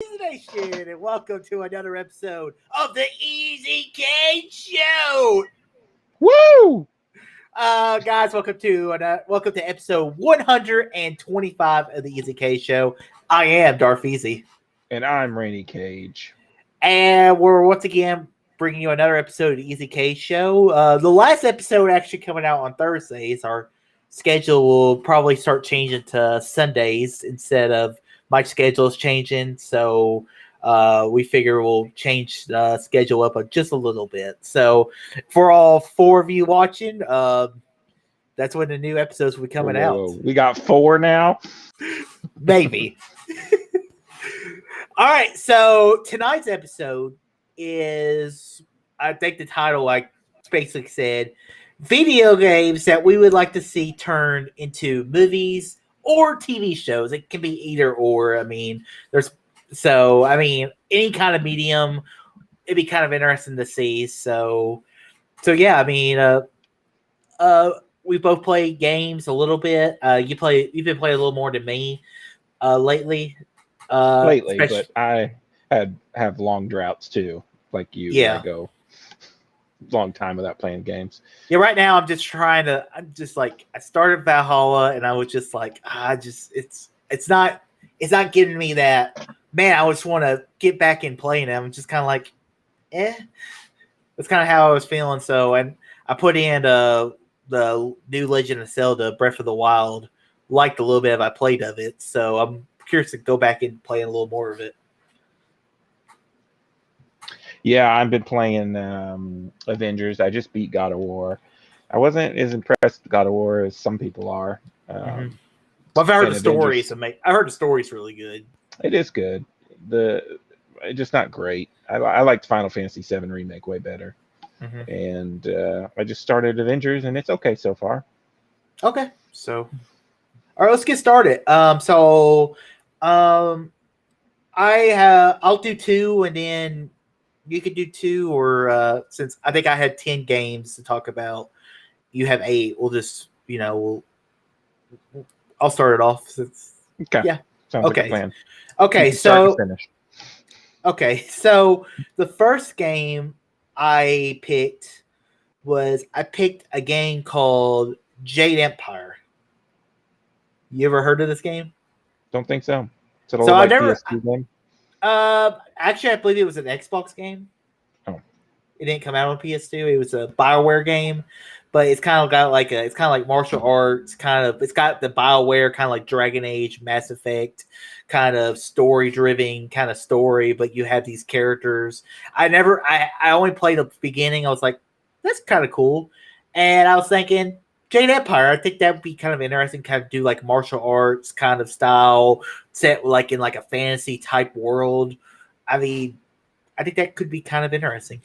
Nation, and welcome to another episode of the Easy K Show. Woo! Guys, welcome to episode 125 of the Easy K Show. I am Darth Easy, And I'm Rainy Cage. and we're once again bringing you another episode of the Easy K Show. The last episode actually coming out on Thursdays. Our schedule will probably start changing to Sundays instead of my schedule is changing, so we figure we'll change the schedule up just a little bit. So for all four of you watching, that's when the new episodes will be coming out. We got 4 now? Maybe. All right, so tonight's episode is, I think the title like basically said, video games that we would like to see turned into movies or TV shows. It can be either or. I mean, any kind of medium, it'd be kind of interesting to see. So yeah, I mean, we both play games a little bit. You've been playing a little more than me lately. But I have long droughts too, like you. Yeah. I go long time without playing games. Yeah, right now I started Valhalla and I was just like, it's not giving me that, man, I just want to get back in playing it. I'm just kind of like, that's kind of how I was feeling. So, and I put in the new Legend of Zelda Breath of the Wild, liked a little bit I played of it. So I'm curious to go back and play a little more of it. Yeah, I've been playing Avengers. I just beat God of War. I wasn't as impressed with God of War as some people are. Well, I've heard the stories. I heard the story's really good. It is good. It's just not great. I liked Final Fantasy VII Remake way better. And I just started Avengers, and it's okay so far. Okay, so all right, let's get started. I'll do 2, and then you could do 2, or since I think I had 10 games to talk about, you have 8. We'll just, I'll start it off. Okay. Yeah. Sounds okay. like a plan. Okay. So the first game I picked a game called Jade Empire. You ever heard of this game? Don't think so. PS2 game? Actually, I believe it was an Xbox game. Oh. It didn't come out on PS2. It was a BioWare game, but it's kind of got it's kind of like martial arts. It's got the BioWare kind of like Dragon Age, Mass Effect kind of story-driven kind of story. But you have these characters. I only played the beginning. I was like, that's kind of cool, and I was thinking, Jade Empire, I think that would be kind of interesting, kind of do like martial arts kind of style, set like in like a fantasy type world. I mean, I think that could be kind of interesting.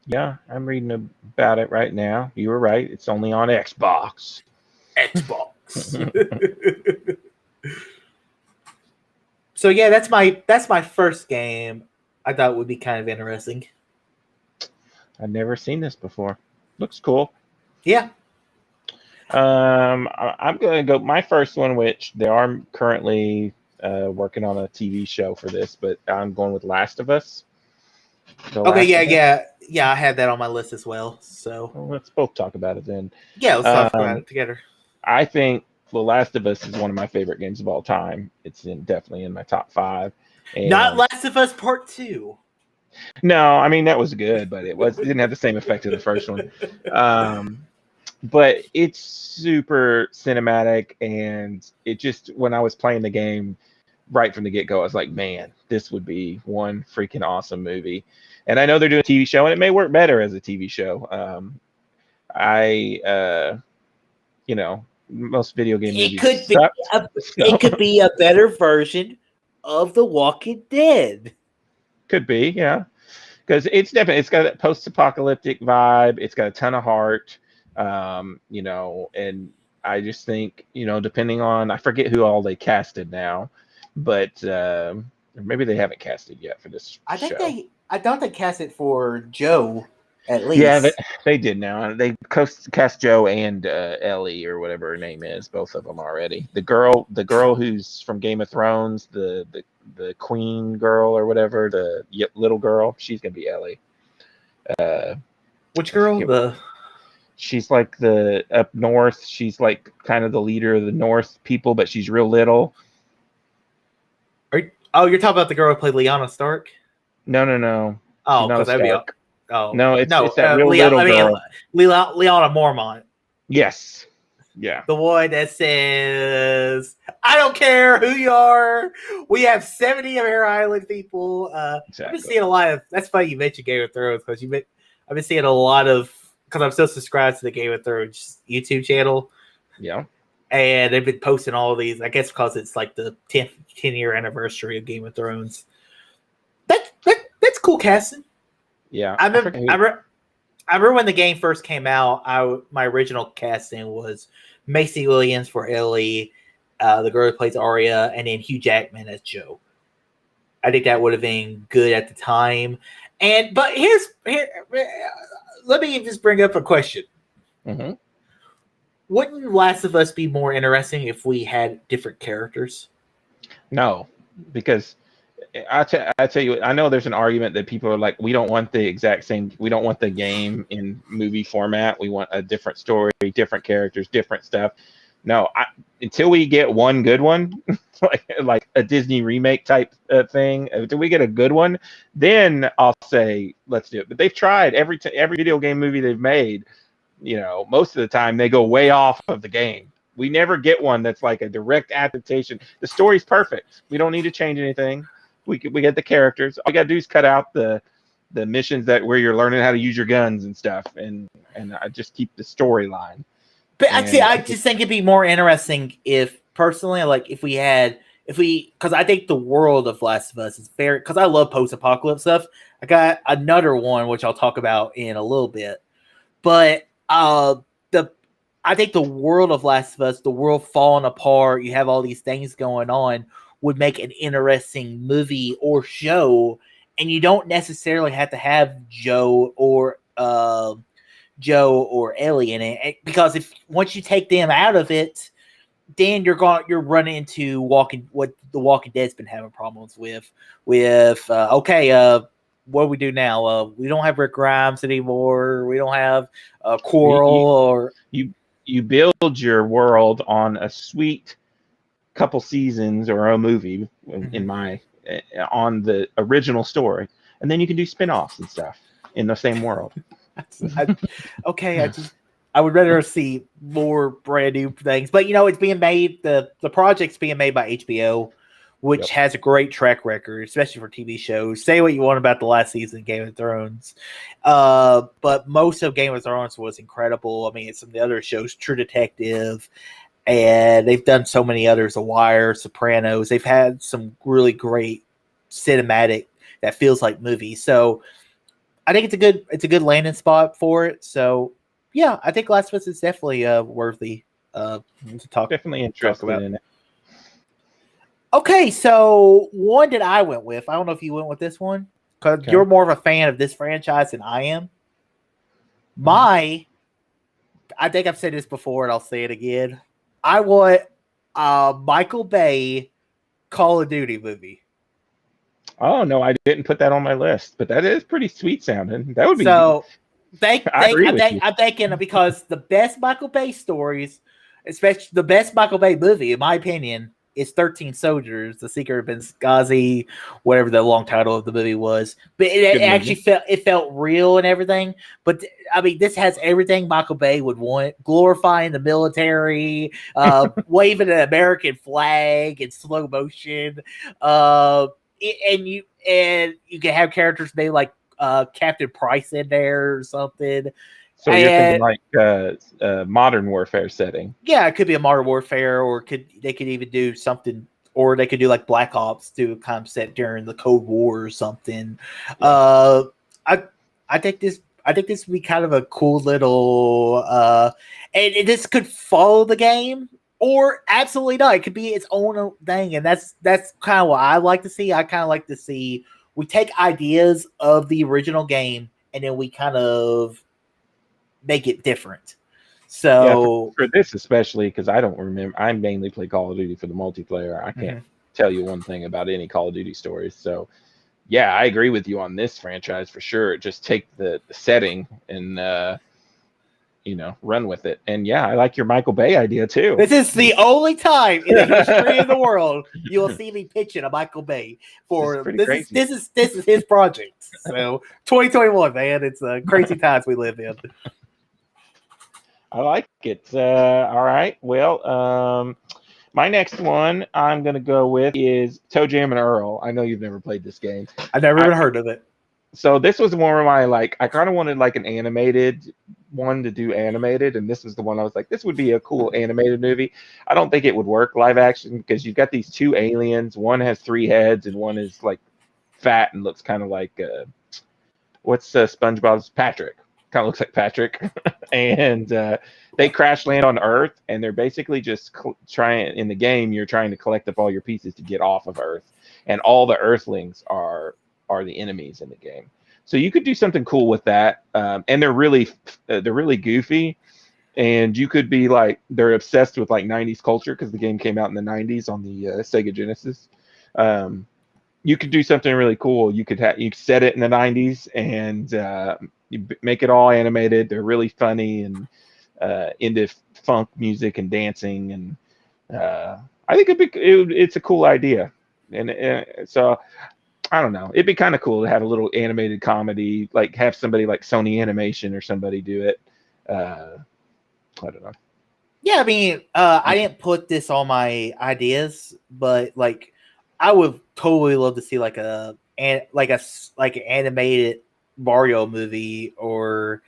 Yeah, I'm reading about it right now. You were right. It's only on Xbox. So yeah, that's my first game. I thought would be kind of interesting. I've never seen this before. Looks cool. Yeah. I'm gonna go my first one, which they are currently working on a TV show for this, but I'm going with Last of Us. Yeah. I had that on my list as well. So let's both talk about it then. Yeah, let's talk about it together. I think The Last of Us is one of my favorite games of all time. It's definitely in my top 5. And not Last of Us Part 2. No, I mean that was good, but it didn't have the same effect as the first one. But it's super cinematic, and it just, when I was playing the game right from the get-go, I was like, man, this would be one freaking awesome movie. And I know they're doing a TV show, and it may work better as a TV show. Most video game movies it could be a better version of The Walking Dead. Could be, yeah. Because it's got that post-apocalyptic vibe. It's got a ton of heart. And I just think, depending on, I forget who all they casted now, but maybe they haven't casted yet for this show. I thought they cast it for Joe. at Yeah, least. they did now. They cast Joe and Ellie or whatever her name is, both of them already. The girl who's from Game of Thrones, the queen girl or whatever, the little girl, she's gonna be Ellie. Which I girl? forget. She's like the up north. She's like kind of the leader of the North people, but she's real little. You're talking about the girl who played Lyanna Stark? No. She's Oh, not a because that'd be. Stark. Oh No, it's no, that real little girl. Lyanna Mormont. Yes. Yeah. The one that says, "I don't care who you are. We have 70 of our island people." Exactly. I've been seeing a lot of. That's funny you mentioned Game of Thrones because I've been seeing a lot of because I'm still subscribed to the Game of Thrones YouTube channel. Yeah. And they've been posting all of these. I guess because it's like the 10-year anniversary of Game of Thrones. That's cool casting. Yeah. I remember when the game first came out. My original casting was Macy Williams for Ellie, the girl who plays Arya, and then Hugh Jackman as Joe. I think that would have been good at the time. But here, let me just bring up a question. Mm-hmm. Wouldn't Last of Us be more interesting if we had different characters? No, because I tell you, I know there's an argument that people are like, we don't want the exact same, we don't want the game in movie format. We want a different story, different characters, different stuff. No, until we get one good one, like a Disney remake type thing, until we get a good one, then I'll say let's do it. But they've tried every video game movie they've made. Most of the time they go way off of the game. We never get one that's like a direct adaptation. The story's perfect. We don't need to change anything. We get the characters. All we gotta do is cut out the missions where you're learning how to use your guns and stuff, and I just keep the storyline. But I just think it'd be more interesting if personally, like if because I think the world of Last of Us is very, because I love post-apocalypse stuff. I got another one which I'll talk about in a little bit, but I think the world of Last of Us, the world falling apart, you have all these things going on, would make an interesting movie or show, and you don't necessarily have to have Joe or Ellie in it, because once you take them out of it, then you're running into what the Walking Dead's been having problems with. What do we do now? We don't have Rick Grimes anymore. We don't have Coral You build your world on a sweet couple seasons or a movie on the original story, and then you can do spin-offs and stuff in the same world. I would rather see more brand new things, but it's being made. The project's being made by HBO, which has a great track record, especially for TV shows. Say what you want about the last season of Game of Thrones, but most of Game of Thrones was incredible. I mean, some of the other shows, True Detective, and they've done so many others, The Wire, Sopranos. They've had some really great cinematic that feels like movies. So I think it's a good landing spot for it. So yeah, I think Last of Us is definitely worthy to talk. Definitely interested in it. Okay, so one that I went with, I don't know if you went with this one, because you're more of a fan of this franchise than I am. I think I've said this before and I'll say it again. I want Michael Bay Call of Duty movie. Oh no, I didn't put that on my list, but that is pretty sweet sounding. That would be so. I'm thinking because the best Michael Bay stories, especially the best Michael Bay movie, in my opinion, is 13 Soldiers, The Secret of Benghazi, whatever the long title of the movie was. But it actually felt real and everything. But I mean, this has everything Michael Bay would want: glorifying the military, waving an American flag in slow motion, and you can have characters maybe like Captain Price in there or something. So you're thinking like modern warfare setting? Yeah, it could be a modern warfare, or they could even do something, or they could do like Black Ops, do a concept during the Cold War or something. Yeah. I think this would be kind of a cool little, and this could follow the game, or absolutely not. It could be its own thing, and that's kind of what I like to see. I kind of like to see we take ideas of the original game and then we kind of make it different. Yeah, So for this especially, because I don't remember. I mainly play Call of Duty for the multiplayer. I can't tell you one thing about any Call of Duty stories. So yeah, I agree with you on this franchise for sure. Just take the setting and run with it. And yeah, I like your Michael Bay idea too. this is the only time in the history of the world you will see me pitching a Michael Bay for pretty this. crazy. This is his project. So 2021, man, it's crazy times we live in. I like it. All right. Well, my next one I'm gonna go with is Toe Jam and Earl. I know you've never played this game. I've never even heard of it. So this was one of my I kind of wanted like an animated one to do animated, and this was the one I was like, this would be a cool animated movie. I don't think it would work live action because you've got these two aliens. One has 3 heads, and one is like fat and looks kind of like what's SpongeBob's Patrick? Kind of looks like Patrick, and they crash land on Earth, and they're basically just trying in the game. You're trying to collect up all your pieces to get off of Earth, and all the Earthlings are the enemies in the game. So you could do something cool with that, and they're really goofy, and you could be like they're obsessed with like 90s culture because the game came out in the 90s on the Sega Genesis. You could do something really cool. You could set it in the 90s and you make it all animated. They're really funny and into funk music and dancing, and I think it's a cool idea. And so I don't know. It'd be kind of cool to have a little animated comedy, like have somebody like Sony Animation or somebody do it. I don't know. Yeah, I mean, I didn't put this on my ideas, but like, I would totally love to see like an animated Mario movie, or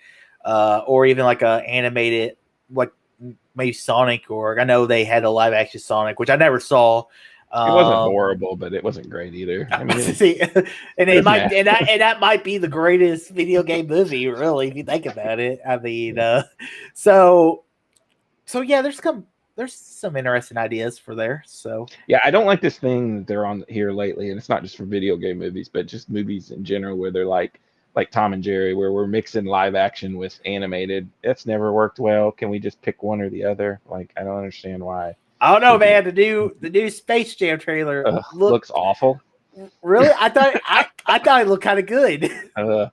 even like a animated like maybe Sonic, or I know they had a live action Sonic, which I never saw. It wasn't horrible, but it wasn't great either. I mean, see, and that might be the greatest video game movie, really, if you think about it. I mean, so yeah, there's some interesting ideas for there. So yeah, I don't like this thing that they're on here lately, and it's not just for video game movies, but just movies in general, where they're like Tom and Jerry, where we're mixing live action with animated. That's never worked well. Can we just pick one or the other? Like, I don't understand why. I don't know, man. The new Space Jam trailer looks awful. Really, I thought it looked kind of good. I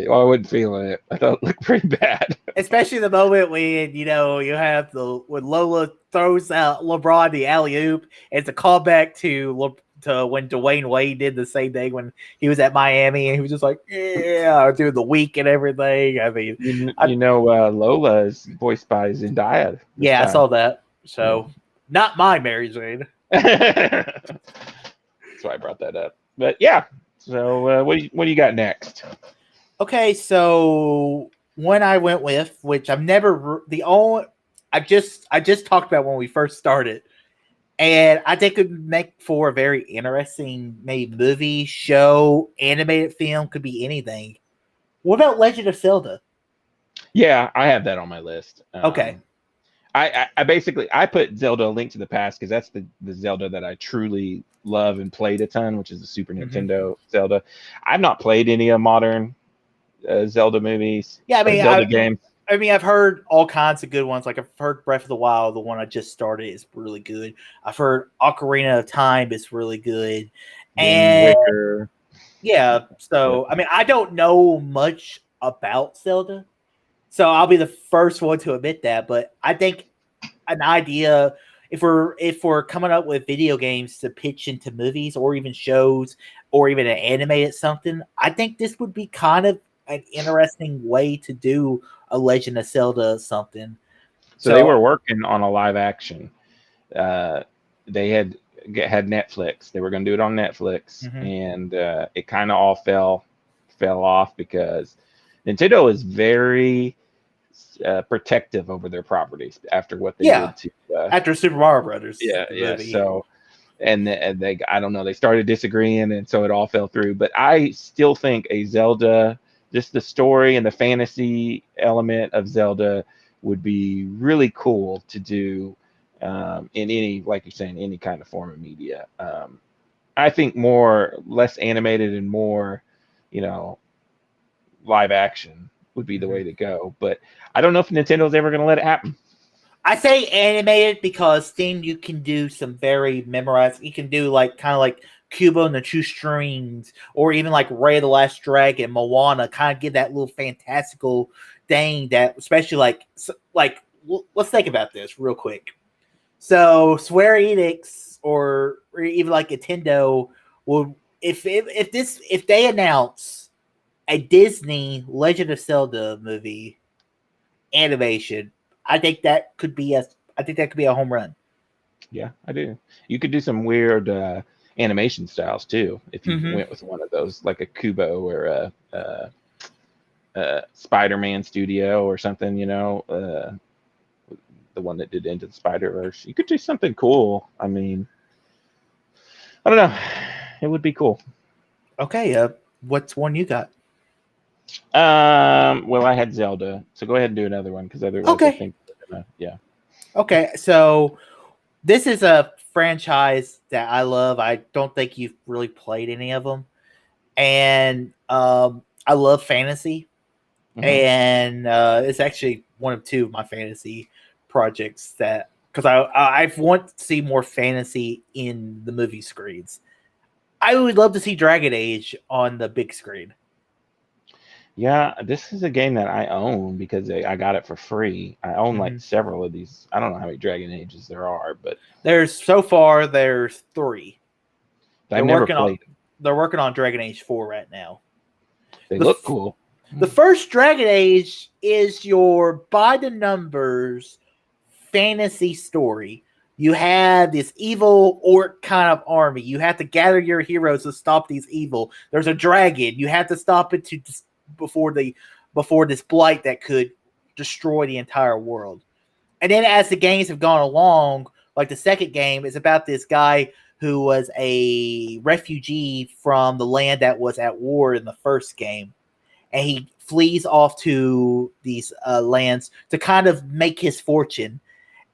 wasn't feeling it. I thought it looked pretty bad. Especially the moment when you have when Lola throws out LeBron the alley oop. It's a callback to when Dwayne Wade did the same thing when he was at Miami, and he was just like, yeah, doing the week and everything. I mean, Lola is voiced by Zendaya. Yeah, I saw that. So, not my Mary Jane. That's why I brought that up. But yeah, so what do you got next? Okay, so one I went with, which I just talked about when we first started, and I think it would make for a very interesting maybe movie, show, animated film, could be anything. What about Legend of Zelda? Yeah, I have that on my list. Okay. I basically put Zelda: A Link to the Past because that's the Zelda that I truly love and played a ton, which is the Super Nintendo Zelda. I've not played any of modern Zelda movies. Yeah, I mean, Zelda games. I mean, I've heard all kinds of good ones. Like I've heard Breath of the Wild, the one I just started, is really good. I've heard Ocarina of Time is really good, and Wicker. Yeah. So I mean, I don't know much about Zelda. So I'll be the first one to admit that, but I think an idea, if we're coming up with video games to pitch into movies or even shows or even an animated something, I think this would be kind of an interesting way to do a Legend of Zelda something. So they were working on a live action. They had Netflix. They were going to do it on Netflix, and it kind of all fell off because Nintendo is very protective over their properties after what they did to after Super Mario Brothers. Yeah. So, and they I don't know, they started disagreeing, and so it all fell through. But I still think a Zelda, just the story and the fantasy element of Zelda, would be really cool to do in any, like you're saying, any kind of form of media. I think less animated and more, live action would be the way to go. But I don't know if Nintendo's ever going to let it happen. I say animated because then you can do some very memorized. You can do like kind of like Kubo and the Two Strings, or even like Ray of the Last Dragon, Moana. Kind of give that little fantastical thing that, especially like let's think about this real quick. So Square Enix or even like Nintendo will if they announce a Disney Legend of Zelda movie animation, I think that could be a home run. Yeah, I do. You could do some weird animation styles too if you went with one of those, like a Kubo or a Spider-Man studio or something. The one that did Into the Spider-Verse. You could do something cool. I mean, I don't know. It would be cool. Okay, what's one you got? Well, I had Zelda, so go ahead and do another one because otherwise I think yeah. Okay, so this is a franchise that I love. I don't think you've really played any of them, and I love fantasy, and it's actually one of two of my fantasy projects that because I want to see more fantasy in the movie screens. I would love to see Dragon Age on the big screen. Yeah, this is a game that I own because I got it for free. I own like several of these. I don't know how many Dragon Ages there are, but there's 3. I've never played. They're working on Dragon Age 4 right now. They look cool. The first Dragon Age is your by the numbers fantasy story. You have this evil orc kind of army. You have to gather your heroes to stop these evil. There's a dragon. You have to stop it before this blight that could destroy the entire world. And then as the games have gone along, like the second game is about this guy who was a refugee from the land that was at war in the first game. And he flees off to these lands to kind of make his fortune.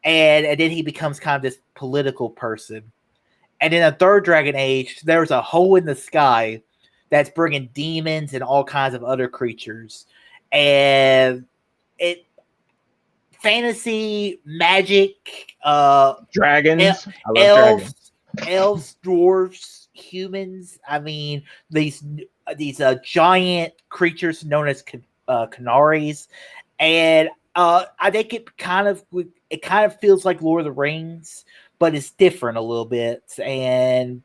And then he becomes kind of this political person. And in a third Dragon Age, there's a hole in the sky that's bringing demons and all kinds of other creatures. And fantasy, magic, dragons, elves, dwarves, humans. I mean, these giant creatures known as Canaries, and I think it kind of feels like Lord of the Rings, but it's different a little bit,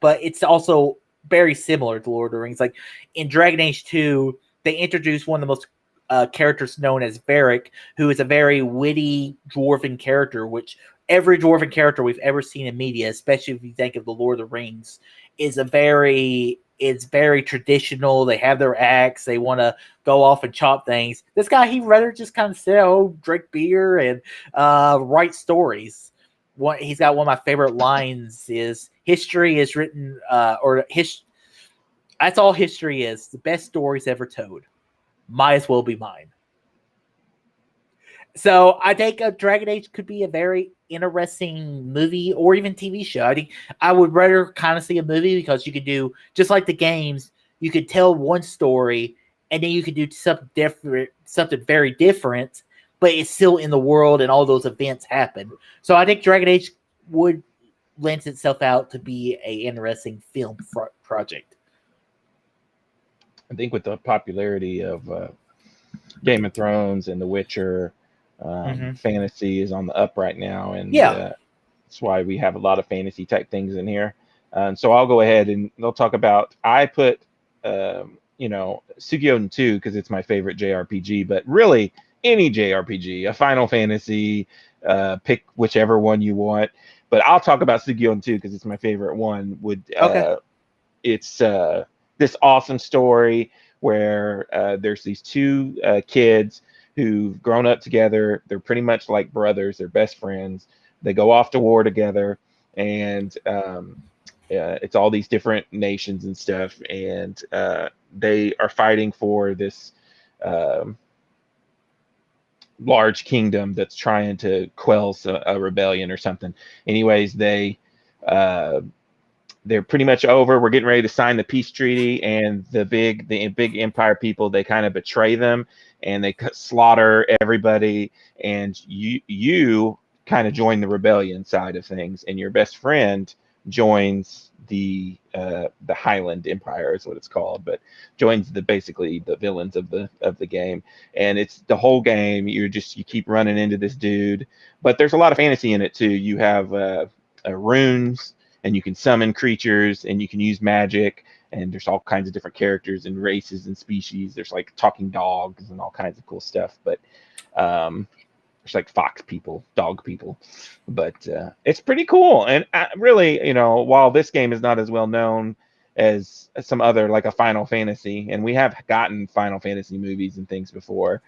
but it's also very similar to Lord of the Rings. Like in Dragon Age 2, they introduced one of the most characters known as Varric, who is a very witty dwarven character, which every dwarven character we've ever seen in media, especially if you think of the Lord of the Rings, is very traditional. They have their axe. They want to go off and chop things. This guy, he'd rather just kind of sit at home, drink beer, and write stories. He's got one of my favorite lines is, history is written, that's all history is. The best stories ever told. Might as well be mine. So I think Dragon Age could be a very interesting movie or even TV show. I think I would rather kind of see a movie because you could do, just like the games, you could tell one story and then you could do something different, something very different, but it's still in the world and all those events happen. So I think Dragon Age would lend itself out to be an interesting film project. I think with the popularity of Game of Thrones and The Witcher, fantasy is on the up right now, and that's why we have a lot of fantasy type things in here. So I'll go ahead and they'll talk about. I put Suikoden 2 because it's my favorite JRPG, but really any JRPG, a Final Fantasy, pick whichever one you want. But I'll talk about Suikoden 2 because it's my favorite one. It's this awesome story where there's these two kids who've grown up together. They're pretty much like brothers. They're best friends. They go off to war together, and it's all these different nations and stuff. And they are fighting for this large kingdom that's trying to quell a rebellion or something. Anyways, they they're pretty much over. We're getting ready to sign the peace treaty, and the big Empire people, they kind of betray them, and they slaughter everybody. And you kind of join the rebellion side of things, and your best friend joins the Highland Empire is what it's called, but joins basically the villains of the game. And it's the whole game. You keep running into this dude, but there's a lot of fantasy in it too. You have runes, and you can summon creatures, and you can use magic, and there's all kinds of different characters and races and species. There's like talking dogs and all kinds of cool stuff, but there's like fox people, dog people, but it's pretty cool. And really, while this game is not as well known as some other, like a Final Fantasy, and we have gotten Final Fantasy movies and things before,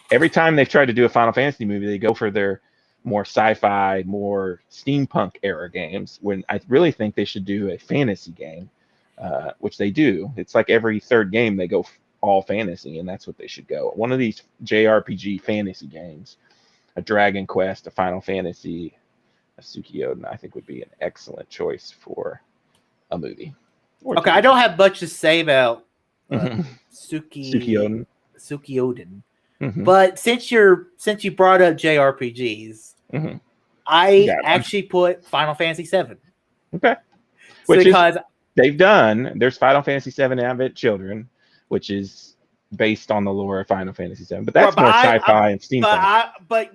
every time they've tried to do a Final Fantasy movie, they go for their more sci-fi, more steampunk era games, when I really think they should do a fantasy game, which they do. It's like every third game they go all fantasy, and that's what they should go. One of these JRPG fantasy games, a Dragon Quest, a Final Fantasy, a Suikoden, I think would be an excellent choice for a movie. Okay, I don't have much to say about Suikoden. But since you brought up JRPGs, I actually put Final Fantasy VII. Okay. They've done. There's Final Fantasy VII Advent Children, which is based on the lore of Final Fantasy VII, but that's more sci-fi and steampunk. But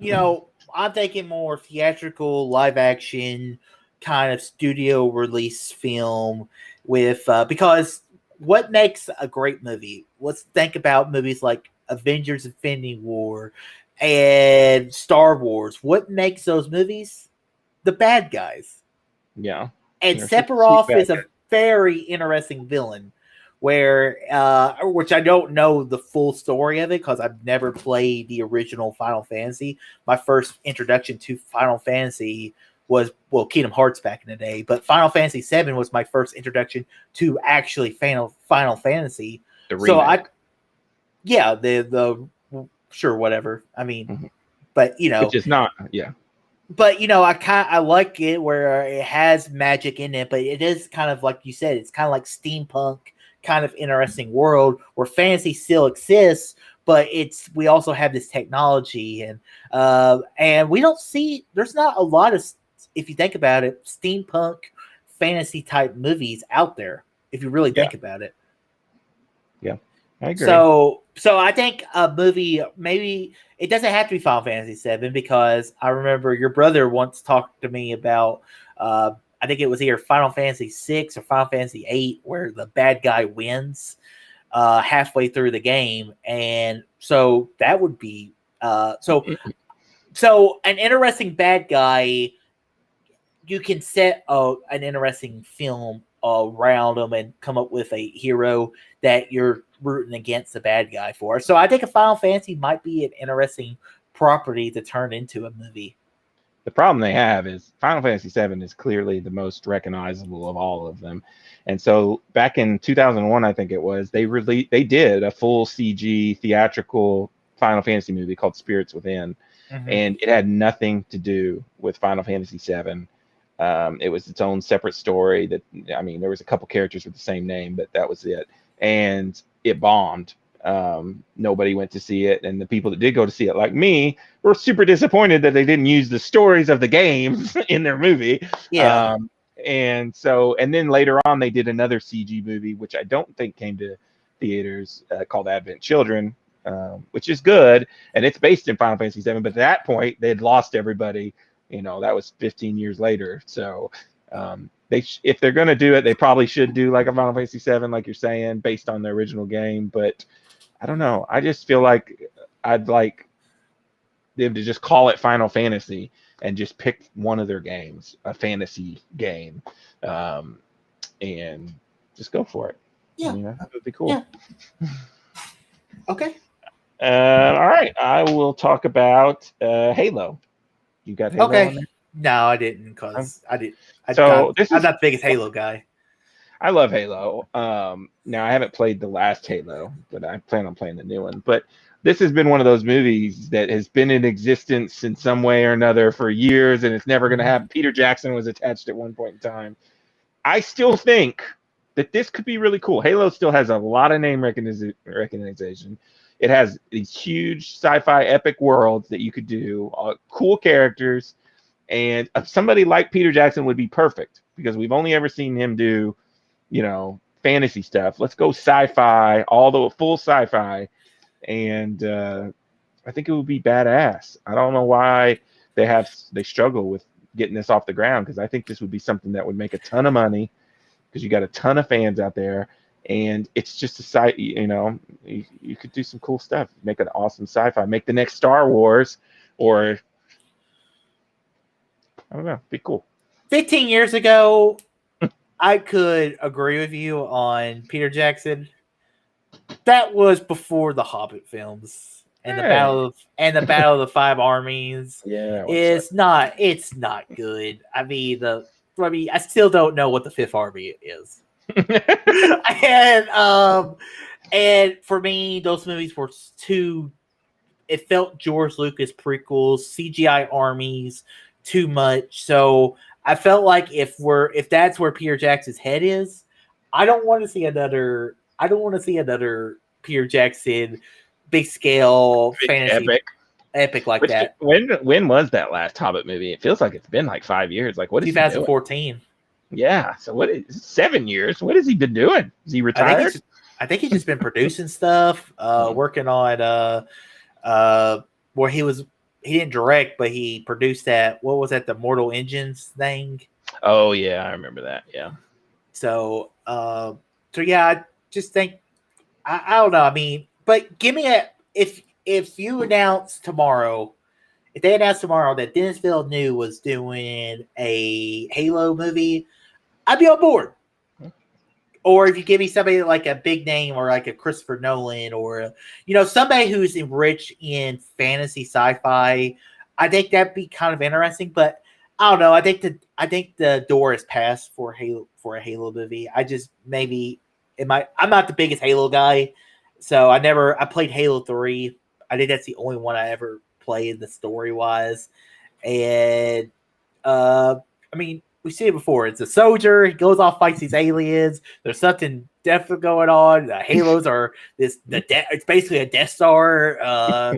I'm thinking more theatrical, live action, kind of studio release film with because what makes a great movie? Let's think about movies like Avengers: Infinity War and Star Wars. What makes those movies? The bad guys. Yeah. And Sephiroth is a very interesting villain, where which I don't know the full story of it because I've never played the original Final Fantasy. My first introduction to Final Fantasy was Kingdom Hearts back in the day, but Final Fantasy VII was my first introduction to actually Final Fantasy. The remake. The sure, whatever. I mean, but which is not, But I like it where it has magic in it, but it is kind of like you said, it's kind of like steampunk, kind of interesting world where fantasy still exists, but we also have this technology, and we don't see, there's not a lot of, if you think about it, steampunk fantasy type movies out there, if you really think about it. Yeah, I agree. So I think a movie, maybe it doesn't have to be Final Fantasy VII, because I remember your brother once talked to me about, I think it was either Final Fantasy VI or Final Fantasy VIII, where the bad guy wins halfway through the game, and so that would be so an interesting bad guy. You can set an interesting film around them and come up with a hero that you're rooting against the bad guy for. So I think a Final Fantasy might be an interesting property to turn into a movie. The problem they have is Final Fantasy VII is clearly the most recognizable of all of them. And so back in 2001, I think it was, they did a full CG theatrical Final Fantasy movie called Spirits Within. And it had nothing to do with Final Fantasy VII. It was its own separate story there was a couple characters with the same name, but that was it. And it bombed. Nobody went to see it. And the people that did go to see it, like me, were super disappointed that they didn't use the stories of the games in their movie. Yeah. And then later on, they did another CG movie, which I don't think came to theaters, called Advent Children, which is good. And it's based in Final Fantasy VII. But at that point, they'd lost everybody. That was 15 years later. So if they're going to do it, they probably should do like a Final Fantasy VII, like you're saying, based on the original game. But I don't know. I just feel like I'd like them to just call it Final Fantasy and just pick one of their games, a fantasy game, and just go for it. Yeah. That would be cool. Yeah. Okay. All right. I will talk about Halo. You got Halo on there? No, I didn't, because I'm not the biggest Halo guy. I love Halo. Now, I haven't played the last Halo, but I plan on playing the new one. But this has been one of those movies that has been in existence in some way or another for years, and it's never going to happen. Peter Jackson was attached at one point in time. I still think that this could be really cool. Halo still has a lot of name recognition. It has these huge sci-fi epic worlds that you could do, cool characters, and somebody like Peter Jackson would be perfect because we've only ever seen him do, fantasy stuff. Let's go sci-fi, all the full sci-fi, and I think it would be badass. I don't know why they struggle with getting this off the ground, because I think this would be something that would make a ton of money because you got a ton of fans out there, and it's just a site. You could do some cool stuff, make an awesome sci-fi, make the next Star Wars, or I don't know, be cool. 15 years ago, I could agree with you on Peter Jackson. That was before the Hobbit films and the Battle of the Five Armies. Yeah, it's not good. I mean, I still don't know what the Fifth Army is. and for me, those movies were too. It felt George Lucas prequels, CGI armies, too much. So I felt like if that's where Peter Jackson's head is, I don't want to see another Peter Jackson big scale fantasy epic like that. When was that last Hobbit movie? It feels like it's been like 5 years. Like, what is 2014? Yeah. So 7 years? What has he been doing? Is he retired? I think he's just been producing stuff, working on where he didn't direct, but he produced that. What was that? The Mortal Engines thing. Oh yeah, I remember that. Yeah. So yeah, I just think I don't know. I mean, but give me if you announce tomorrow, if they announce tomorrow that Denis Villeneuve was doing a Halo movie, I'd be on board. Or if you give me somebody like a big name or like a Christopher Nolan or somebody who's enriched in fantasy sci-fi, I think that'd be kind of interesting. But I don't know. I think the door is passed for a Halo movie. I just I'm not the biggest Halo guy, so I played Halo 3. I think that's the only one I ever played the story wise, and I mean. We see it before. It's a soldier. He goes off, fights these aliens. There's something definitely going on. The Halos are it's basically a Death Star.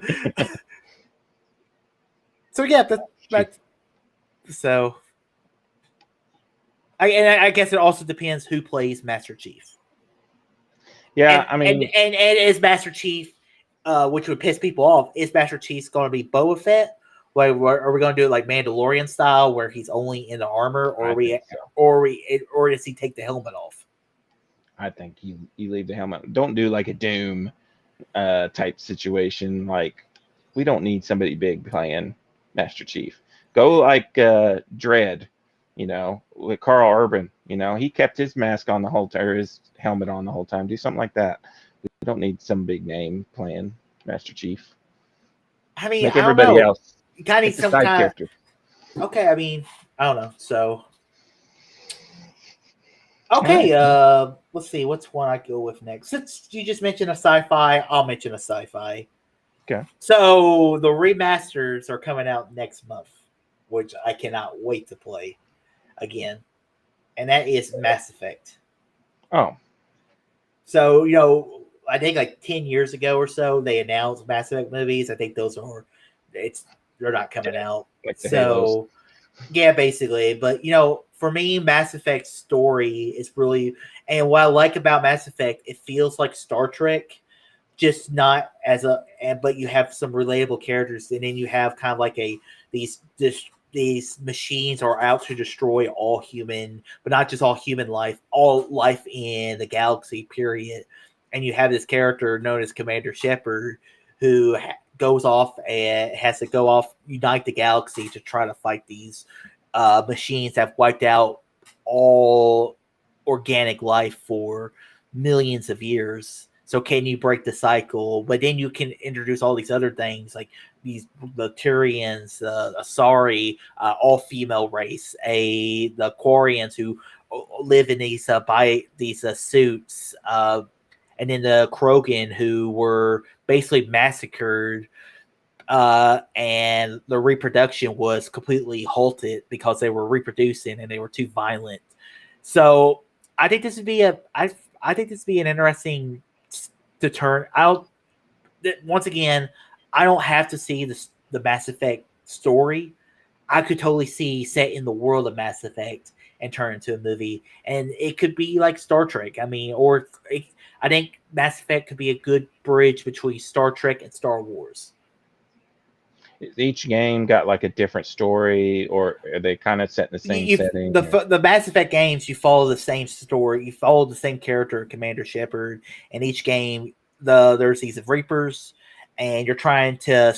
So yeah, so. I guess it also depends who plays Master Chief. Yeah, and is Master Chief, which would piss people off. Is Master Chief going to be Boba Fett? Like, are we going to do it like Mandalorian style, where he's only in the armor, or does he take the helmet off? I think you leave the helmet. Don't do like a Doom type situation. Like, we don't need somebody big playing Master Chief. Go like Dredd, with Carl Urban. He kept his mask on the whole time, or his helmet on the whole time. Do something like that. We don't need some big name playing Master Chief. I mean, like everybody else. You kind of need some kind character. Okay, I mean, I don't know. So, okay, let's see. What's one I go with next? Since you just mentioned a sci-fi, I'll mention a sci-fi. Okay. So the remasters are coming out next month, which I cannot wait to play again, and that is Mass Effect. Oh. So I think like 10 years ago or so, they announced Mass Effect movies. I think they're not coming out. Like the so Halos. Yeah, basically. But for me, Mass Effect's story is really, and what I like about Mass Effect, it feels like Star Trek, just not but you have some relatable characters, and then you have kind of like these machines are out to destroy all human, but not just all human life, all life in the galaxy, period. And you have this character known as Commander Shepard, who goes off and has to go off, unite the galaxy to try to fight these machines that have wiped out all organic life for millions of years. So can you break the cycle? But then you can introduce all these other things like the Turians, Asari, all female race, the Quarians who live in these suits, and then the Krogan who were basically massacred, and the reproduction was completely halted because they were reproducing and they were too violent. So I think this would be I think this would be an interesting to turn out. Once again, I don't have to see the Mass Effect story. I could totally see set in the world of Mass Effect and turn into a movie, and it could be like Star Trek. I mean, I think Mass Effect could be a good bridge between Star Trek and Star Wars. Each game got like a different story, or are they kind of set in the same setting? The Mass Effect games, you follow the same story, you follow the same character, Commander Shepard, and each game there's these Reapers, and you're trying to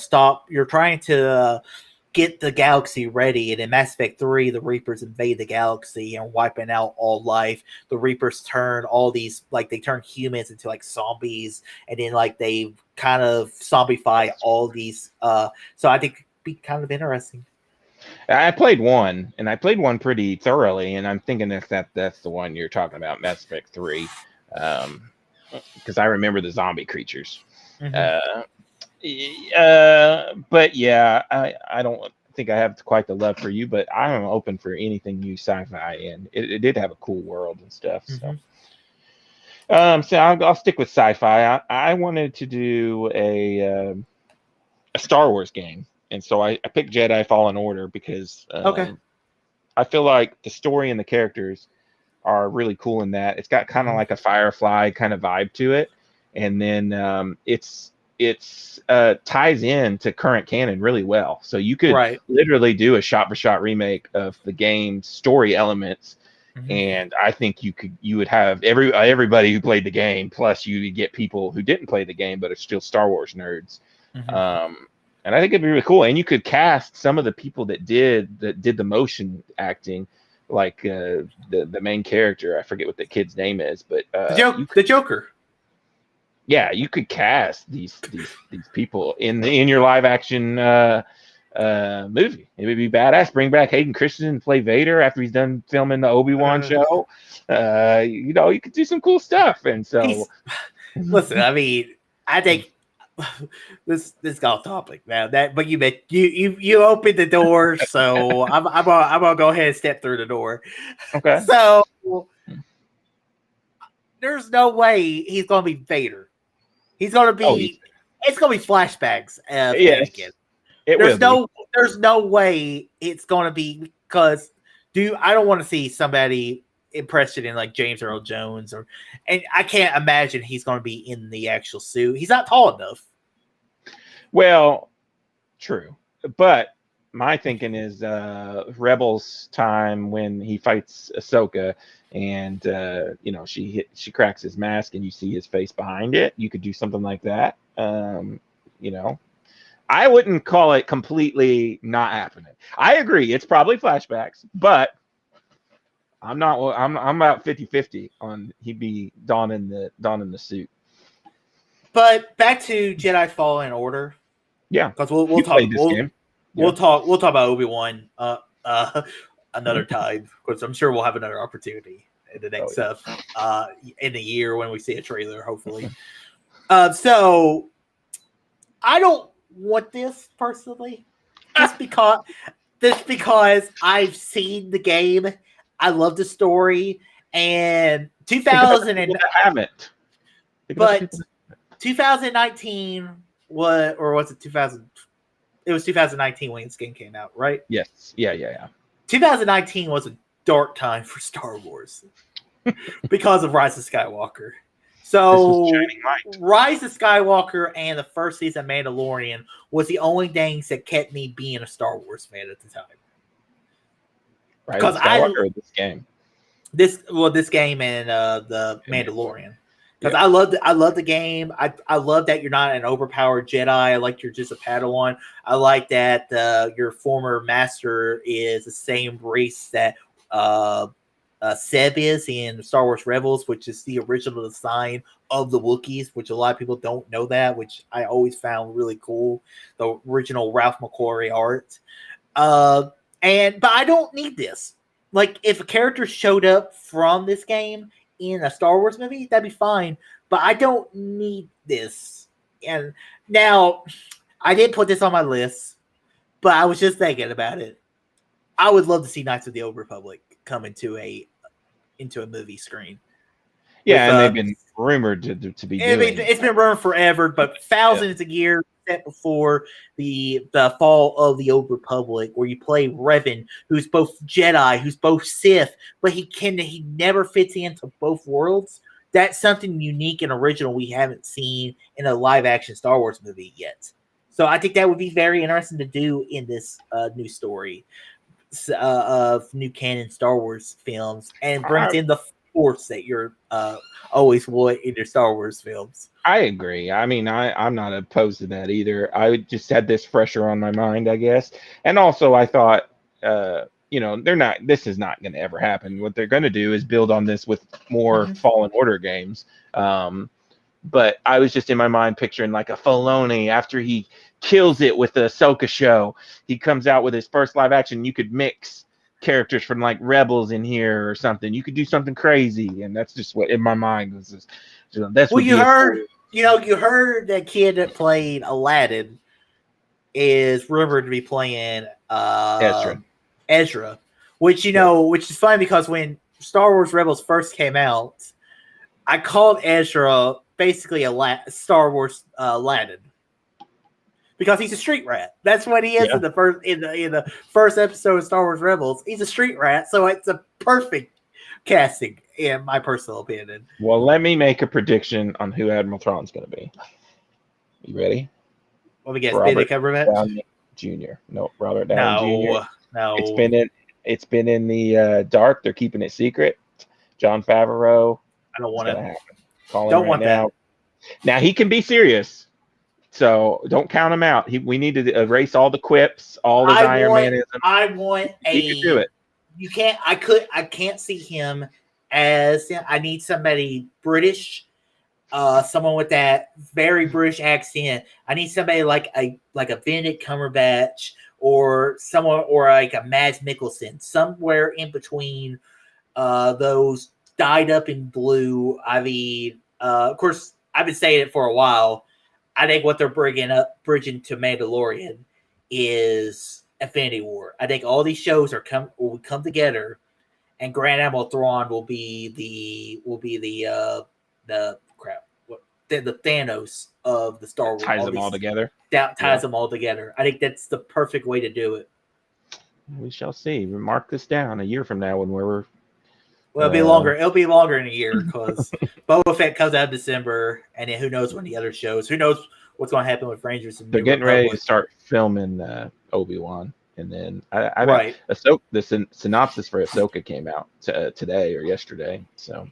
get the galaxy ready. And in Mass Effect 3, the Reapers invade the galaxy and wiping out all life. The Reapers turn all these, like, they turn humans into like zombies, and then like they kind of zombify all these. So I think it'd be kind of interesting. I played one, and I played one pretty thoroughly, and I'm thinking that's the one you're talking about, Mass Effect 3, because I remember the zombie creatures. Mm-hmm. But yeah, I don't think I have quite the love for you, but I'm open for anything new sci-fi, and it did have a cool world and stuff. Mm-hmm. So I'll stick with sci-fi. I wanted to do a Star Wars game, and so I picked Jedi Fallen Order because I feel like the story and the characters are really cool in that. It's got kind of like a Firefly kind of vibe to it, and then it's ties in to current canon really well. So you could literally do a shot-for-shot remake of the game's story elements, and I think you would have everybody who played the game, plus you would get people who didn't play the game but are still Star Wars nerds. And I think it'd be really cool. And you could cast some of the people that did the motion acting, like the main character. I forget what the kid's name is, but the Joker. Yeah, you could cast these people in your live action movie. It would be badass. Bring back Hayden Christensen and play Vader after he's done filming the ObiWan show. You could do some cool stuff. And so, listen, I mean, I think this got off topic now. But you opened the door, so I'm gonna go ahead and step through the door. Okay. So there's no way he's gonna be Vader. He's gonna be. It's gonna be flashbacks. Yes. There's no way it's gonna be, because I don't want to see somebody impressed in like James Earl Jones, and I can't imagine he's gonna be in the actual suit. He's not tall enough. She true, but my thinking is Rebels time when he fights Ahsoka, and she cracks his mask and you see his face behind it. You could do something like that. I wouldn't call it completely not happening. I agree, it's probably flashbacks, but I'm about 50-50 on he'd be donning the suit. But back to Jedi Fallen Order. Yeah, because we'll talk about Obi-Wan another time, because I'm sure we'll have another opportunity in the next in the year when we see a trailer, hopefully. So I don't want this personally, just because I've seen the game. I love the story, and 2019 was it 2000? It was 2019 when this game came out, right? Yes. Yeah. 2019 was a dark time for Star Wars because of Rise of Skywalker. So Rise of Skywalker and the first season of Mandalorian was the only things that kept me being a Star Wars fan at the time. Because this game. This game and the Mandalorian. Because I love the game. I love that you're not an overpowered Jedi. I like you're just a Padawan. I like that your former master is the same race that Seb is in Star Wars Rebels, which is the original design of the Wookiees, which a lot of people don't know that, which I always found really cool. The original Ralph McQuarrie art. But I don't need this. Like, if a character showed up from this game in a Star Wars movie, that'd be fine, but I don't need this. And now, I did put this on my list, but I was just thinking about it. I would love to see Knights of the Old Republic come into a into a movie screen. Yeah, With, and they've been rumored to be doing it's been rumored forever, but thousands of years set before the fall of the Old Republic, where you play Revan, who's both Jedi, who's both Sith, but he never fits into both worlds. That's something unique and original we haven't seen in a live action Star Wars movie yet. So I think that would be very interesting to do in this new story of new canon Star Wars films, and brings in the force that you're always want in your Star Wars films. I agree. I mean, I'm not opposed to that either. I just had this fresher on my mind, I guess. And also I thought, this is not going to ever happen. What they're going to do is build on this with more Fallen Order games. But I was just in my mind picturing like a Filoni after he kills it with the Ahsoka show. He comes out with his first live action. You could mix characters from like Rebels in here or something. You could do something crazy, and that's just what in my mind was. That's well, you heard that kid that played Aladdin is rumored to be playing Ezra, which which is funny because when Star Wars Rebels first came out, I called Ezra basically a Star Wars Aladdin because he's a street rat. That's what he is in the first episode of Star Wars Rebels. He's a street rat, so it's a perfect casting in my personal opinion. Well, let me make a prediction on who Admiral Thrawn's going to be. You ready? Let me guess. Benedict Cumberbatch Downey Jr. No, Robert Downey Jr. No, It's been in the dark. They're keeping it secret. John Favreau. I don't want to. Don't want that. Now he can be serious, so don't count him out. We need to erase all the quips, all the Iron Manism. I want he can do it. You can't. I can't see him as. I need somebody British, someone with that very British accent. I need somebody like a Benedict Cumberbatch or someone or like a Mads Mikkelsen, somewhere in between those dyed up in blue. I mean, of course, I've been saying it for a while. I think what they're bridging to Mandalorian is Infinity War. I think all these shows will come together, and Grand Admiral Thrawn will be the Thanos of the Star Wars. Ties them all together. Ties them all together. I think that's the perfect way to do it. We shall see. We mark this down a year from now when we're. Well, it'll be longer. It'll be longer in a year because Boba Fett comes out in December, and then who knows when the other shows? Who knows what's going to happen with Rangers? They're getting ready to start filming ObiWan, and then the synopsis for Ahsoka came out today or yesterday. So,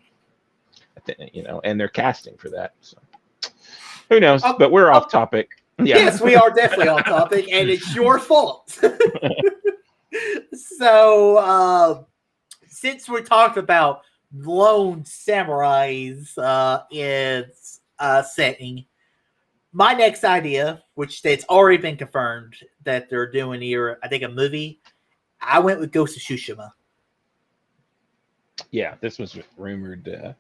and they're casting for that. So, who knows? But we're off topic. Yeah. Yes, we are definitely off topic, and it's your fault. So. Since we talked about lone samurais in setting, my next idea, which it's already been confirmed that they're doing here, I think a movie, I went with Ghost of Tsushima. Yeah, this was rumored,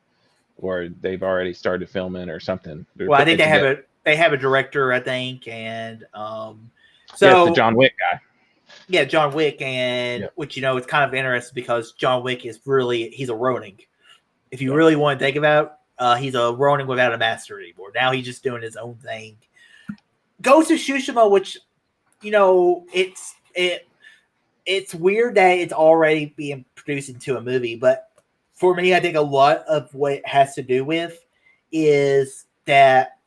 or they've already started filming or something. Well, I think they have a director, I think, and so it's the John Wick guy. Yeah, John Wick, and which it's kind of interesting because John Wick is he's a Ronin. If you really want to think about it, he's a Ronin without a master anymore. Now he's just doing his own thing. Ghost of Tsushima, which it's weird that it's already being produced into a movie, but for me, I think a lot of what it has to do with is that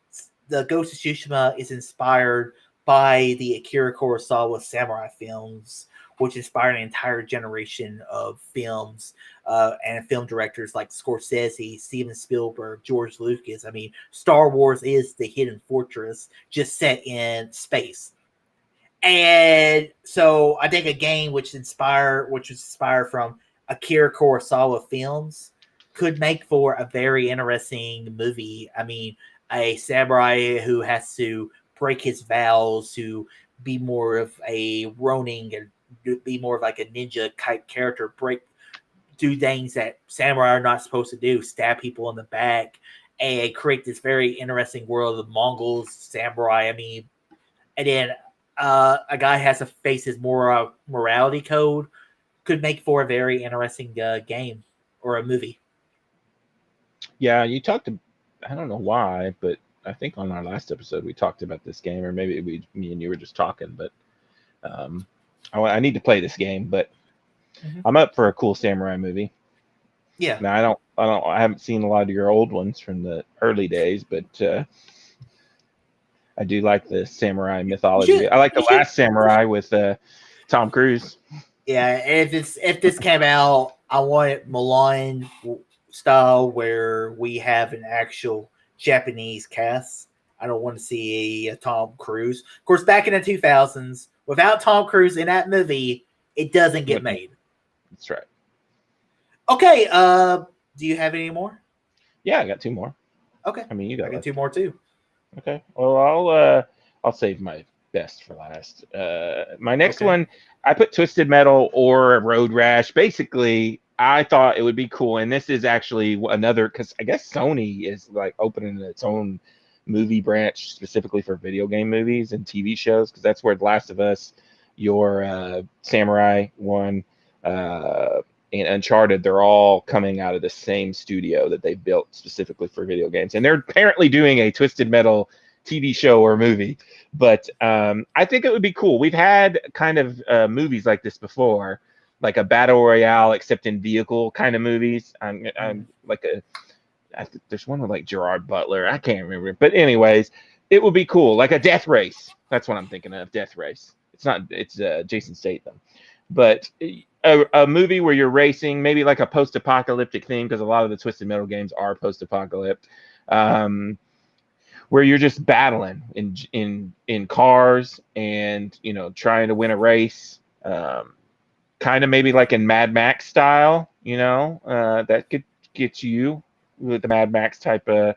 the Ghost of Tsushima is inspired by the Akira Kurosawa samurai films, which inspired an entire generation of films and film directors like Scorsese, Steven Spielberg, George Lucas. I mean, Star Wars is the hidden fortress just set in space. And so I think a game which was inspired from Akira Kurosawa films could make for a very interesting movie. I mean, a samurai who has to break his vows to be more of a Ronin and be more of like a ninja type character, do things that samurai are not supposed to do, stab people in the back, and create this very interesting world of Mongols, samurai. I mean, and then a guy has to face his morality code could make for a very interesting game. or a movie. Yeah, you talked. I don't know why, but I think on our last episode we talked about this game, or maybe me and you were just talking. But I need to play this game, but I'm up for a cool samurai movie. Yeah. Now I haven't seen a lot of your old ones from the early days, but I do like the samurai mythology. I like the Last Samurai with Tom Cruise. Yeah, if this came out, I want it Milan style where we have an actual Japanese cast. I don't want to see a Tom Cruise. Of course, back in the 2000s, without Tom Cruise in that movie, it doesn't get made. That's right. Okay, do you have any more? Yeah, I got 2 more. Okay. I mean, you got 2 more too. Okay. Well, I'll save my best for last. My next one, I put Twisted Metal or Road Rash. Basically, I thought it would be cool, and this is actually another, because I guess Sony is like opening its own movie branch specifically for video game movies and TV shows, because that's where The Last of Us, your Samurai one, and Uncharted, they're all coming out of the same studio that they built specifically for video games. And they're apparently doing a Twisted Metal TV show or movie. But I think it would be cool. We've had kind of movies like this before, like a battle royale, except in vehicle kind of movies. I'm like there's one with like Gerard Butler. I can't remember. But anyways, it would be cool. Like a Death Race. That's what I'm thinking of, Death Race. It's Jason Statham. But a movie where you're racing, maybe like a post-apocalyptic theme, because a lot of the Twisted Metal games are post-apocalyptic, where you're just battling in cars and trying to win a race, kind of maybe like in Mad Max style, that could get you with the Mad Max type of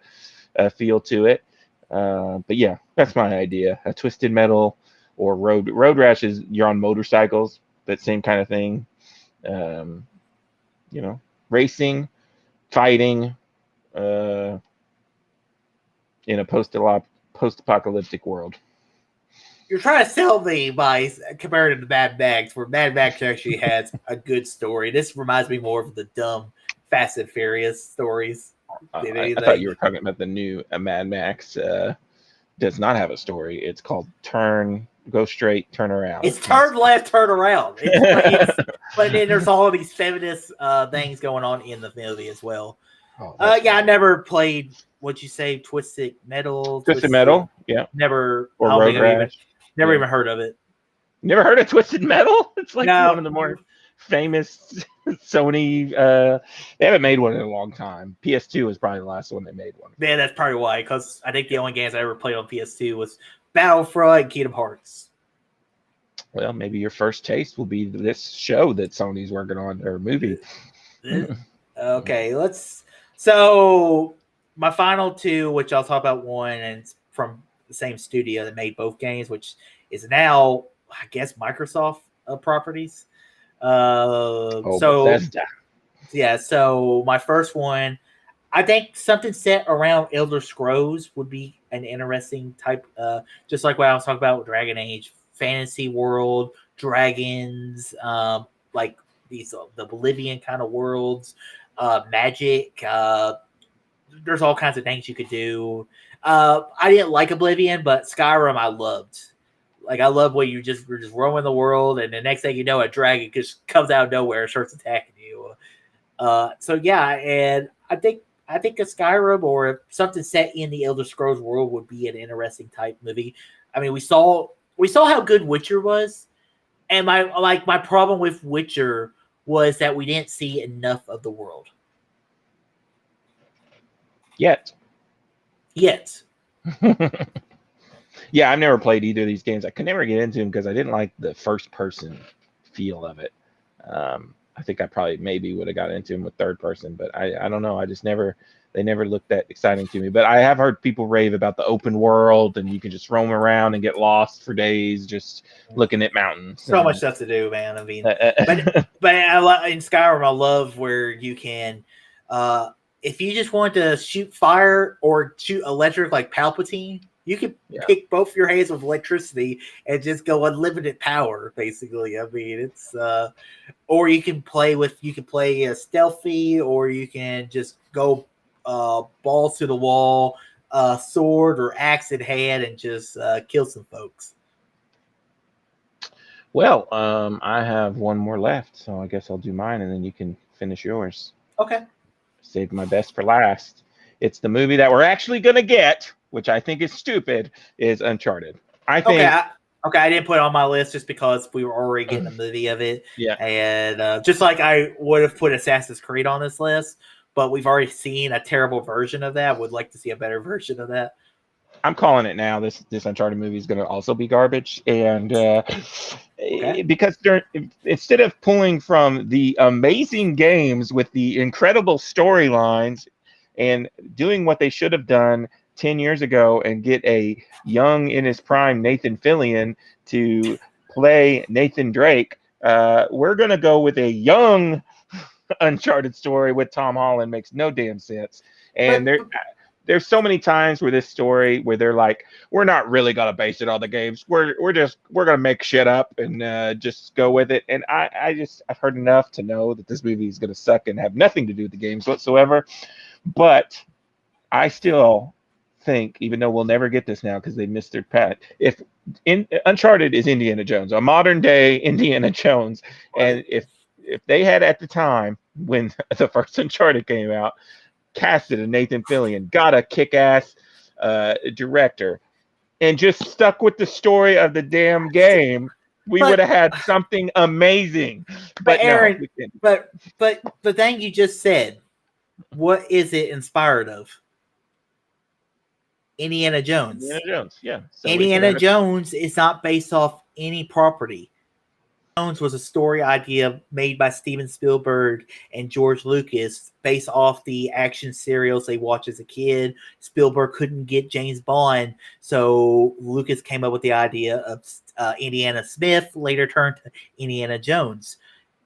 feel to it. But yeah, that's my idea. A Twisted Metal or Road Rash is you're on motorcycles. That same kind of thing, racing, fighting, in a post-apocalyptic world. You're trying to sell me by comparing to Mad Max, where Mad Max actually has a good story. This reminds me more of the dumb Fast and Furious stories. I thought you were talking about the new Mad Max. Does not have a story. It's called Go Straight, Turn Around. It's turn left, turn around. But then there's all these feminist things going on in the movie as well. Yeah, I never played, what'd you say, Twisted Metal? Twisted Metal, yeah. Never. Or Road Rash. Never even heard of it. Never heard of Twisted Metal? It's like one of the more famous Sony. They haven't made one in a long time. PS2 was probably the last one they made one. Yeah, that's probably why, because I think the only games I ever played on PS2 was Battlefront and Kingdom Hearts. Well, maybe your first taste will be this show that Sony's working on, or movie. Okay, so my final 2, which I'll talk about one, and it's from the same studio that made both games, which is now, I guess, Microsoft properties. Bethesda. Yeah, so my first one, I think something set around Elder Scrolls would be an interesting type, just like what I was talking about with Dragon Age, fantasy world, dragons, like these the Bolivian kind of worlds, magic. There's all kinds of things you could do. I didn't like Oblivion, but Skyrim I loved. Like, I love when we're just roaming the world, and the next thing you know, a dragon just comes out of nowhere and starts attacking you. So yeah, and I think a Skyrim or something set in the Elder Scrolls world would be an interesting type movie. I mean, we saw how good Witcher was, and my problem with Witcher was that we didn't see enough of the world yet. Yeah, I've never played either of these games. I could never get into them because I didn't like the first-person feel of it. I think I probably maybe would have got into them with third person, but I don't know. They never looked that exciting to me. But I have heard people rave about the open world, and you can just roam around and get lost for days just looking at mountains. So much stuff to do, man. I mean, but in Skyrim, I love where you can, if you just want to shoot fire or shoot electric like Palpatine, You can Yeah. pick both your hands with electricity and just go unlimited power. Basically, I mean, it's or you can play stealthy, or you can just go balls to the wall, sword or axe in hand, and just kill some folks. Well, I have one more left, so I guess I'll do mine, and then you can finish yours. Okay. Saved my best for last. It's the movie that we're actually gonna get, which I think is stupid, is Uncharted. I Okay. think. I didn't put it on my list just because we were already getting a movie of it, Yeah. and just like I would have put Assassin's Creed on this list, but we've already seen a terrible version of that. Would like to see a better version of that. I'm calling it now. This Uncharted movie is going to also be garbage, and Okay. because they're instead of pulling from the amazing games with the incredible storylines and doing what they should have done 10 years ago and get a young in his prime Nathan Fillion to play Nathan Drake, we're going to go with a young Uncharted story with Tom Holland. Makes no damn sense, and But there's so many times where this story where they're like, we're not really gonna base it on the games. We're gonna make shit up and just go with it. And I've heard enough to know that this movie is gonna suck and have nothing to do with the games whatsoever. But I still think, even though we'll never get this now because they missed their pat, if Uncharted is Indiana Jones, a modern day Indiana Jones, and if they had at the time when the first Uncharted came out casted a Nathan Fillion, got a kick-ass director, and just stuck with the story of the damn game, we would have had something amazing. But Aaron, no, we can't. but the thing you just said, what is it inspired of? Indiana Jones. Indiana Jones, yeah. So Indiana Jones is not based off any property. Jones was a story idea made by Steven Spielberg and George Lucas based off the action serials they watched as a kid. Spielberg couldn't get James Bond, so Lucas came up with the idea of Indiana Smith, later turned to Indiana Jones.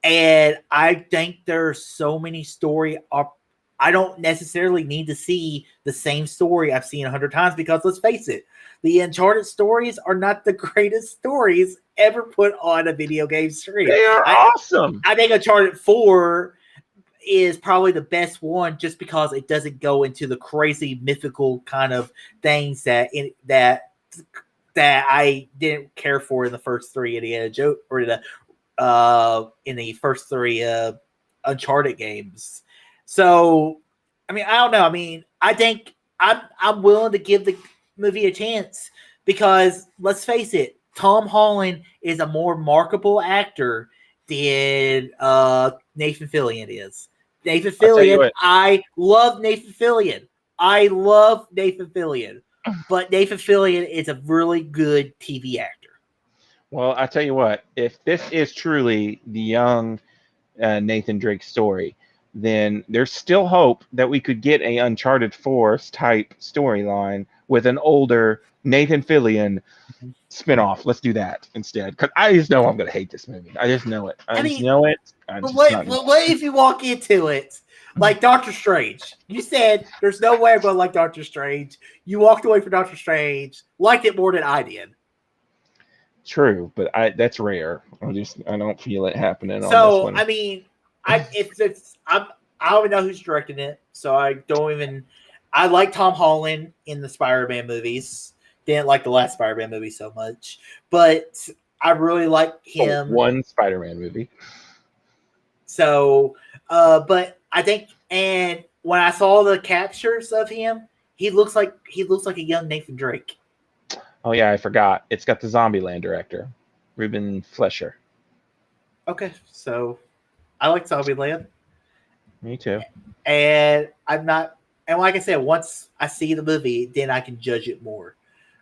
And I think there's so many I don't necessarily need to see the same story I've seen 100 times because let's face it, the Uncharted stories are not the greatest stories ever put on a video game screen. They are awesome. I think Uncharted 4 is probably the best one just because it doesn't go into the crazy mythical kind of things that I didn't care for in the first three Indiana Jones or in the first three Uncharted games. So, I mean, I don't know. I mean, I think I'm willing to give the movie a chance because let's face it, Tom Holland is a more marketable actor than Nathan Fillion is. Nathan Fillion, I love Nathan Fillion. But Nathan Fillion is a really good TV actor. Well, I tell you what, if this is truly the young Nathan Drake story, then there's still hope that we could get a Uncharted 4 type storyline with an older Nathan Fillion spinoff. Let's do that instead. Because I just know I'm going to hate this movie. I just know it. I just know it. But what if you walk into it like Doctor Strange? You said there's no way I'm going to like Doctor Strange. You walked away from Doctor Strange, liked it more than I did. True, but that's rare. I don't feel it happening on this one. I mean, I don't even know who's directing it, so I don't even. I like Tom Holland in the Spider-Man movies. Didn't like the last Spider-Man movie so much, but I really like him. One Spider-Man movie. So, but I think, and when I saw the captures of him, he looks like a young Nathan Drake. Oh yeah, I forgot. It's got the Zombieland director, Ruben Fleischer. Okay, so I like Zombieland. Me too. And like I said, once I see the movie, then I can judge it more.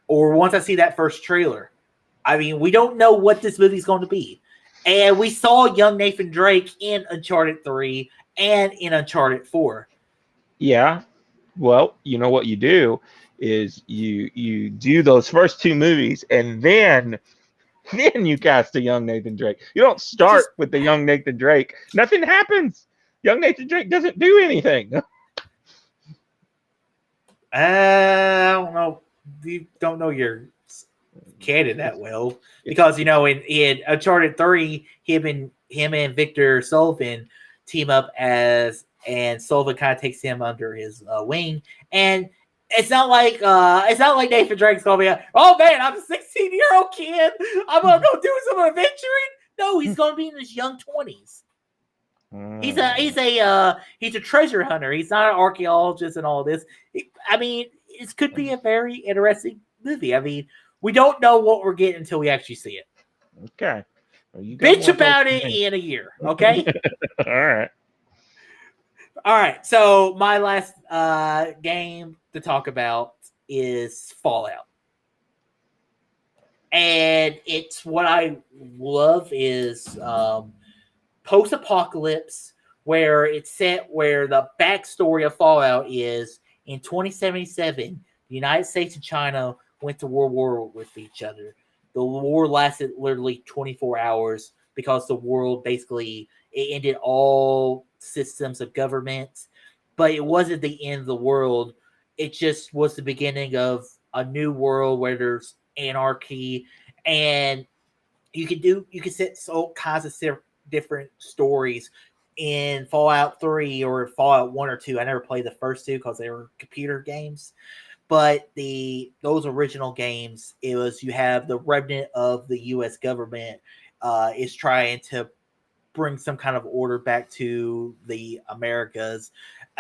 Or once I see that first trailer. I mean, we don't know what this movie's going to be. And we saw young Nathan Drake in Uncharted 3 and in Uncharted 4. Yeah. Well, you know what you do is you do those first two movies and then you cast a young Nathan Drake. You don't start with the young Nathan Drake. Nothing happens. Young Nathan Drake doesn't do anything. I don't know. you don't know your canon that well because in Uncharted 3, him and Victor Sullivan team up and Sullivan kind of takes him under his wing, and it's not like Nathan Drake's gonna be like, oh man, I'm a 16-year-old kid, I'm gonna go do some adventuring. No, he's gonna be in his young 20s. He's a treasure hunter. He's not an archaeologist and all this. I mean, it could be a very interesting movie. I mean, we don't know what we're getting until we actually see it. Okay. Well, bitch about it in a year. Okay. All right. So my last game to talk about is Fallout. And it's what I love is post-apocalypse, where it's set where the backstory of Fallout is in 2077, the United States and China went to World War with each other. The war lasted literally 24 hours because the world basically it ended all systems of government, but it wasn't the end of the world. It just was the beginning of a new world where there's anarchy, and you can set all kinds of different stories in Fallout 3 or Fallout 1 or 2. I never played the first two because they were computer games. But those original games, it was you have the remnant of the U.S. government is trying to bring some kind of order back to the Americas.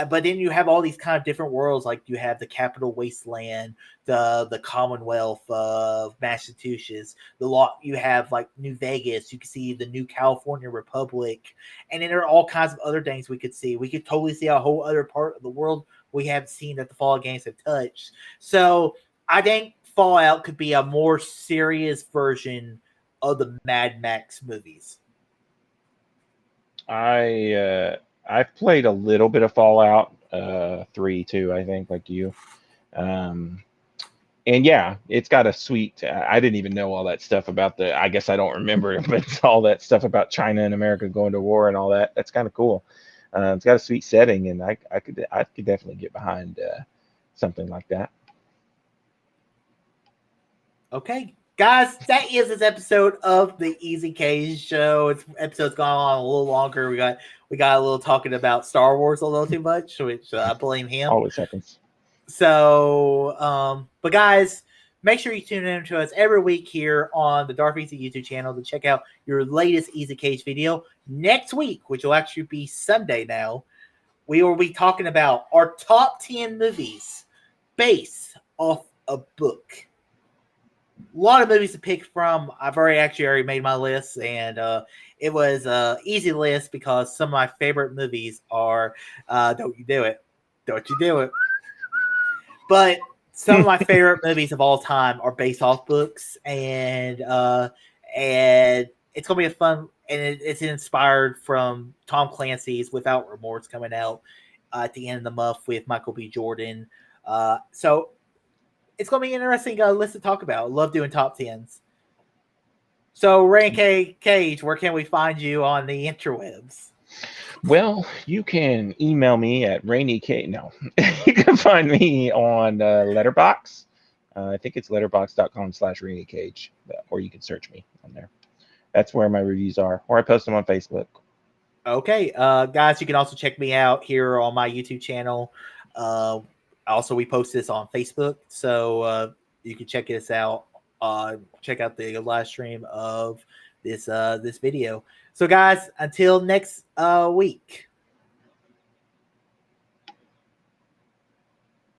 But then you have all these kind of different worlds, like you have the Capital Wasteland, the Commonwealth of Massachusetts, you have like New Vegas, you can see the new California Republic, and then there are all kinds of other things we could see. We could totally see a whole other part of the world we haven't seen that the Fallout games have touched. So I think Fallout could be a more serious version of the Mad Max movies. I've played a little bit of Fallout 3 too, I think, like you. And yeah, it's got a sweet. I didn't even know all that stuff about I guess I don't remember it, but all that stuff about China and America going to war and all that. That's kind of cool. It's got a sweet setting, and I could definitely get behind something like that. Okay, guys, that is this episode of the Easy Cage Show. Episode's gone on a little longer. We got a little talking about Star Wars a little too much, which I blame him. Always happens. So, but guys, make sure you tune in to us every week here on the Darth Easy YouTube channel to check out your latest Easy Cage video. Next week, which will actually be Sunday now, we will be talking about our top 10 movies based off a book. A lot of movies to pick from. I've already made my list, and it was an easy list because some of my favorite movies are Don't You Do It. Don't You Do It. But some of my favorite movies of all time are based off books, and it's gonna be a fun. And it's inspired from Tom Clancy's Without Remorse coming out at the end of the month with Michael B. Jordan. So it's gonna be an interesting list to talk about. Love doing top 10s. So Rain Cage, where can we find you on the interwebs? Well, you can email me at RainyK. No, you can find me on Letterboxd. I think it's letterboxd.com/RainyCage, or you can search me on there. That's where my reviews are, or I post them on Facebook. Okay, guys, you can also check me out here on my YouTube channel. Also, we post this on Facebook, so you can check us out. Check out the live stream of this video. So, guys, until next week.